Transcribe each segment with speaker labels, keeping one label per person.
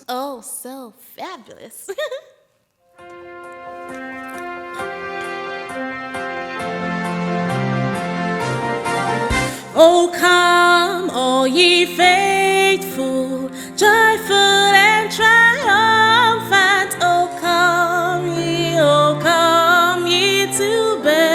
Speaker 1: Oh, so fabulous. Oh, come, all ye faithful, joyful and triumphant. Oh, come ye to Bethlehem.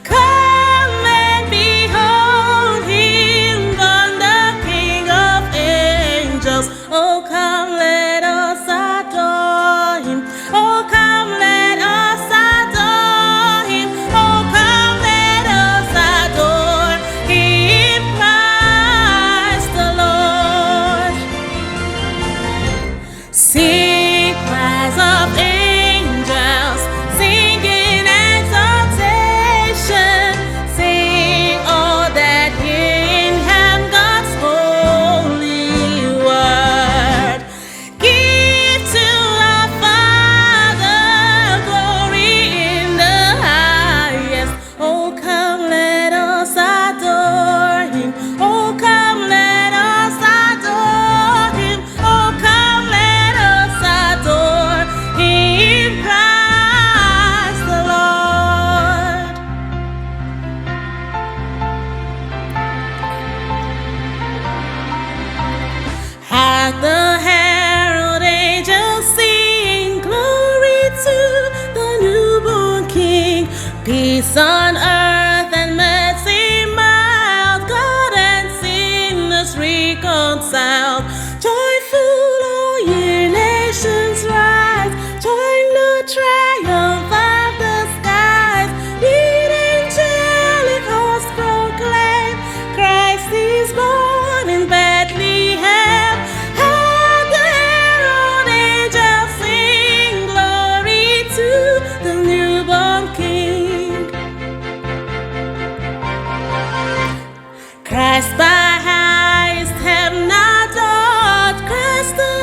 Speaker 1: Come and behold him, born the King of angels. Oh, come, let us adore him. Oh, come, let us adore him. Oh, come, let us adore him, Christ the Lord. Sing cries of angels, singing exaltation. Sing all that hear in him God's holy word. Give to our Father glory in the highest. Oh, come, let us adore him. Oh, come, let us adore him. Oh, come, let us adore him, Christ the Lord. Hark the herald angels sing, glory to the newborn King. Peace on earth and mercy mild, God and sinners reconciled. Joyful, all ye nations rise, join the triumph of the skies. Lead angelic hosts proclaim, Christ is born in Bethlehem. Hark the herald angels sing, glory to the newborn King. Christ by highest heaven adored, Christ the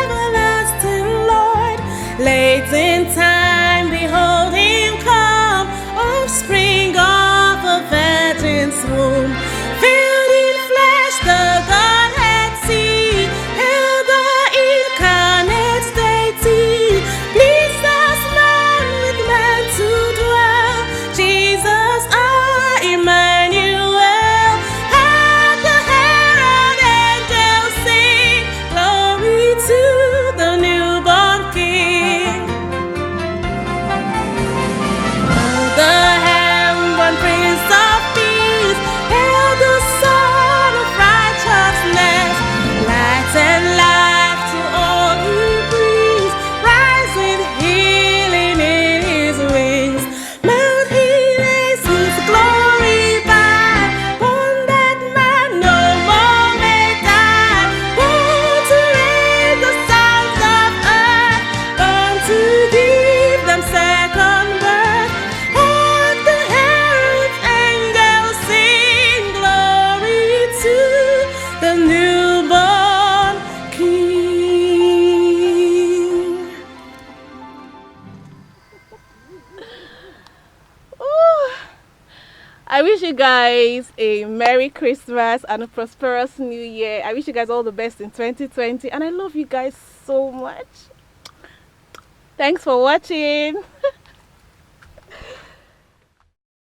Speaker 1: everlasting Lord. Late in time, behold him come, offspring of a virgin's womb. Veiled in flesh, the Godhead see, hail the incarnate deity. Please us man with man to dwell, Jesus our Emmanuel. Hark the herald angels sing, glory to the newborn King. The heaven Prince of Peace, hail the Son of Righteousness. Light and life to all he brings, rising healing in his wings. Mount he lays his glory by, born that man no more may die. Born to raise the sons of earth, born to give them second birth. Hark the herald angels sing, glory to the newborn King. Ooh. I wish you guys a Merry Christmas and a prosperous New Year. I wish you guys all the best in 2020, and I love you guys so much. Thanks for watching.